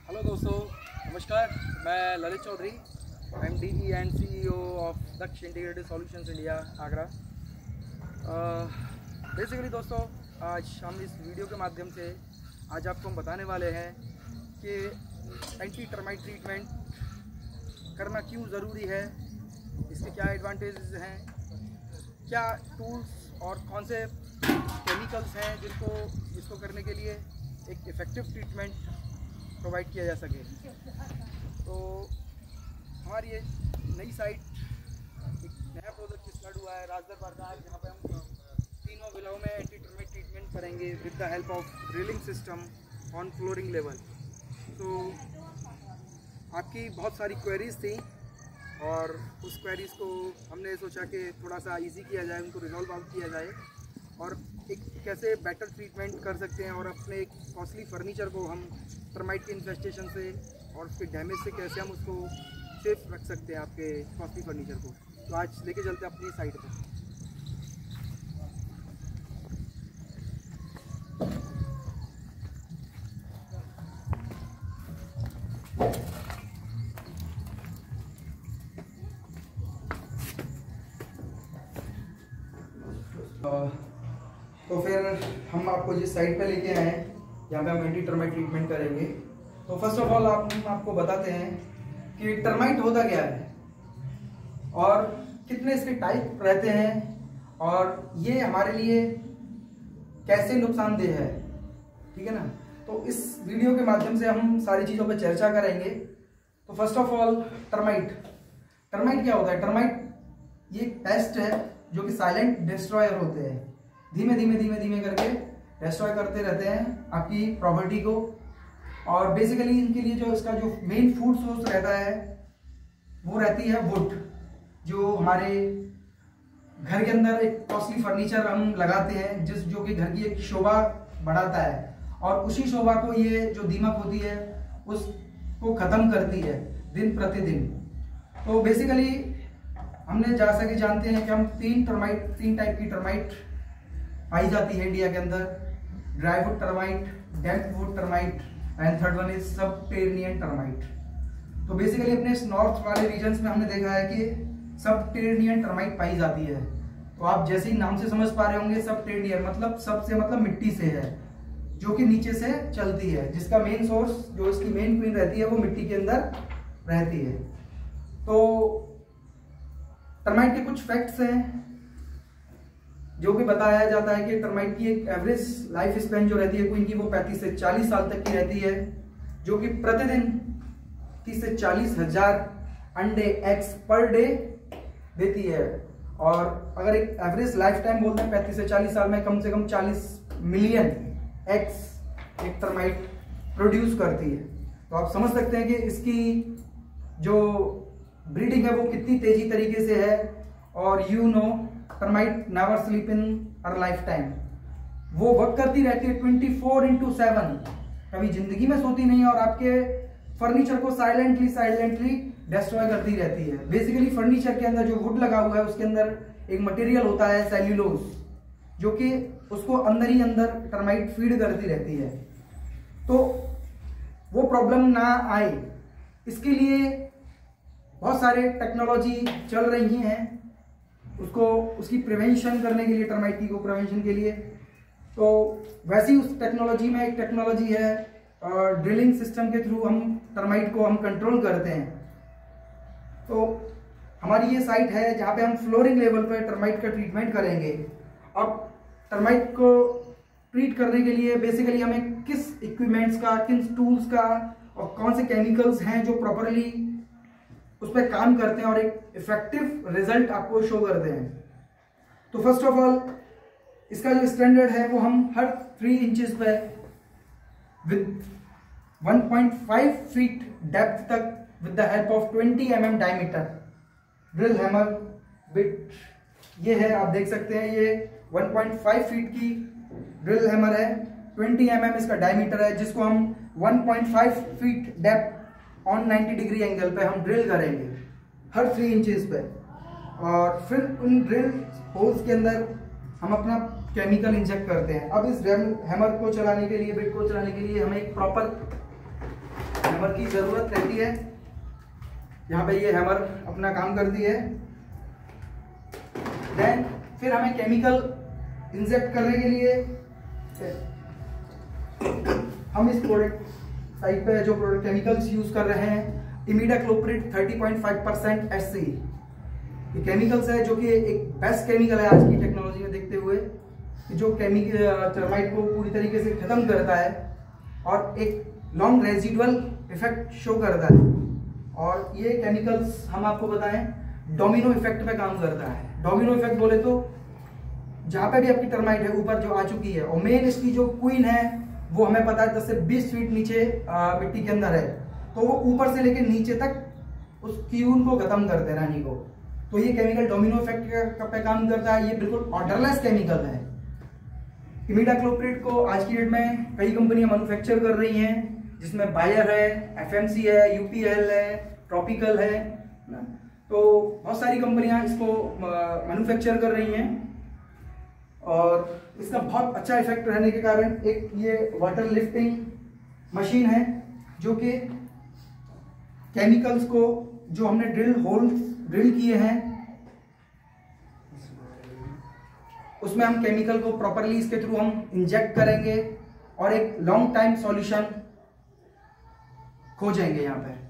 Hello दोस्तों, नमस्कार। मैं Lalit Chaudhary, MD and CEO of Daksh integrated solutions India, Agra. Basically दोस्तों, आज हम इस वीडियो के माध्यम से आज आपको हम बताने वाले हैं कि एंटी टर्माइट ट्रीटमेंट करना क्यों ज़रूरी है, इसके क्या एडवांटेजेस हैं, क्या टूल्स और कौन से केमिकल्स हैं जिसको करने के लिए एक इफ़ेक्टिव ट्रीटमेंट प्रोवाइड किया जा सके। तो हमारी ये नई साइट, एक नया प्रोजेक्ट स्टार्ट हुआ है राजदर बाजार, जहाँ पे हम तीनों विलाओं में एंटी टर्माइट ट्रीटमेंट करेंगे with the help of drilling system on flooring level. तो आपकी बहुत सारी क्वेरीज थी और उस क्वेरीज को हमने सोचा कि थोड़ा सा इजी किया जाए, उनको रिजॉल्व आउट किया जाए और एक कैसे बेटर ट्रीटमेंट कर सकते हैं और अपने एक कॉस्टली फर्नीचर को हम टर्माइट के इन्फेस्टेशन से और उसके डैमेज से कैसे हम उसको सेफ रख सकते हैं, आपके कॉस्टली फर्नीचर को। तो आज लेके चलते हैं अपनी साइट पर। तो फिर हम आपको जिस साइट पे लेके आए हैं, यहाँ पे हम एंटी टर्माइट ट्रीटमेंट करेंगे। तो फर्स्ट ऑफ ऑल हम आपको बताते हैं कि टर्माइट होता क्या है और कितने इसके टाइप रहते हैं और ये हमारे लिए कैसे नुकसानदेह है, ठीक है ना। तो इस वीडियो के माध्यम से हम सारी चीज़ों पर चर्चा करेंगे। तो फर्स्ट ऑफ ऑल टर्माइट क्या होता है। टर्माइट ये एक पेस्ट है जो कि साइलेंट डिस्ट्रॉयर होते हैं, धीमे धीमे करके डिस्ट्रॉय करते रहते हैं आपकी प्रॉपर्टी को। और बेसिकली इनके लिए जो इसका जो मेन फूड सोर्स रहता है वो रहती है वुड, जो हमारे घर के अंदर एक कॉस्टली फर्नीचर हम लगाते हैं जो कि घर की एक शोभा बढ़ाता है और उसी शोभा को ये जो दीमक होती है उसको खत्म करती है दिन प्रतिदिन। तो बेसिकली हमने जैसा कि जानते हैं कि हम तीन टाइप की टर्माइट पाई जाती है इंडिया के अंदर: dry would termite, damp would termite and third one is subterranean termite. तो बेसिकली अपने नॉर्थ वाले रीजन्स में हमने देखा है कि सबटेरेनियन टर्माइट पाई जाती है। तो आप जैसे ही नाम से समझ पा रहे होंगे, सबटेरेनियन मतलब सब से मतलब मिट्टी से है, जो कि नीचे से चलती है, जिसका मेन सोर्स जो इसकी मेन क्वीन रहती है वो मिट्टी के अंदर रहती है। तो टर्माइट के कुछ फैक्ट्स हैं जो कि बताया जाता है कि टर्माइट की एक एवरेज लाइफ स्पैन जो रहती है क्वीन की वो 35 से 40 साल तक की रहती है, जो कि प्रतिदिन 30 से 40 हजार अंडे एग्स पर डे देती है। और अगर एक एवरेज लाइफ टाइम बोलते हैं 35 से 40 साल में कम से कम 40 मिलियन एग्स एक टर्माइट प्रोड्यूस करती है। तो आप समझ सकते हैं कि इसकी जो ब्रीडिंग है वो कितनी तेजी तरीके से है। और termite never sleep in her life time, वो वर्क करती रहती है 24/7, कभी जिंदगी में सोती नहीं है और आपके फर्नीचर को साइलेंटली डिस्ट्रॉय करती रहती है। बेसिकली फर्नीचर के अंदर जो वुड लगा हुआ है उसके अंदर एक मटेरियल होता है सेल्यूलोज, जो कि उसको अंदर ही अंदर टर्माइट फीड करती रहती है। तो वो प्रॉब्लम ना आए इसके लिए बहुत सारे टेक्नोलॉजी चल रही हैं उसकी प्रिवेंशन करने के लिए, टर्माइट की को प्रिवेंशन के लिए। तो वैसी उस टेक्नोलॉजी में एक टेक्नोलॉजी है ड्रिलिंग सिस्टम के थ्रू हम टर्माइट को हम कंट्रोल करते हैं। तो हमारी ये साइट है जहाँ पे हम फ्लोरिंग लेवल पर टर्माइट का ट्रीटमेंट करेंगे। अब टर्माइट को ट्रीट करने के लिए बेसिकली हमें किस इक्विपमेंट्स का, किन टूल्स का और कौन से केमिकल्स हैं जो प्रॉपरली उस पर काम करते हैं और एक इफेक्टिव रिजल्ट आपको शो करते हैं। तो फर्स्ट ऑफ ऑल इसका जो स्टैंडर्ड है वो हम हर 3 इंचेस पे विद 1.5 फीट डेप्थ तक with the help of 20 mm diameter drill hammer bit, ये है आप देख सकते हैं, ये 1.5 फीट की ड्रिल हैमर है, 20 mm इसका डायमीटर है, जिसको हम 1.5 feet depth on 90 degree angle पे हम ड्रिल करेंगे हर 3 इंचेस पे। और फिर उन ड्रिल होल्स के अंदर हम अपना केमिकल इंजेक्ट करते हैं। अब इस हैमर को चलाने के लिए, बिट को चलाने के लिए हमें एक प्रॉपर हैमर की जरूरत रहती है। यहाँ पे ये हैमर अपना काम करती है। देन फिर हमें केमिकल इंजेक्ट करने के लिए हम इस प्रोडक्ट साइड पे जो प्रोडक्ट केमिकल्स यूज कर रहे हैं, इमिडाक्लोप्रिड 30.5% SC। ये केमिकल्स है जो कि एक बेस्ट केमिकल है आज की टेक्नोलॉजी में देखते हुए, जो केमिकल टर्माइट को पूरी तरीके से खत्म करता है और एक लॉन्ग रेजिडुअल इफेक्ट शो करता है। और ये केमिकल्स हम आपको बताएं डोमिनो इफेक्ट पे काम करता है। डोमिनो इफेक्ट बोले तो जहां पे भी आपकी टर्माइट है ऊपर जो आ चुकी है, और मेन इसकी जो क्वीन है वो हमें पता है 10 से 20 फीट नीचे मिट्टी के अंदर है, तो वो ऊपर से लेकर नीचे तक उस क्यून को खत्म करते हैं, रानी को। तो ये केमिकल डोमिनो इफेक्ट पे काम करता है। ये बिल्कुल ऑर्डरलेस केमिकल है। इमिडाक्लोप्रिड को आज की डेट में कई कंपनियां मैन्युफैक्चर कर रही हैं, जिसमें बायर है, FMC है, UPL है, ट्रॉपिकल है ना। तो बहुत सारी कंपनियां इसको मैन्युफैक्चर कर रही हैं और इसका बहुत अच्छा इफेक्ट रहने के कारण एक ये वाटर लिफ्टिंग मशीन है जो कि केमिकल्स को जो हमने ड्रिल किए हैं उसमें हम केमिकल को प्रॉपरली इसके थ्रू हम इंजेक्ट करेंगे और एक लॉन्ग टाइम सॉल्यूशन खोजेंगे यहाँ पे।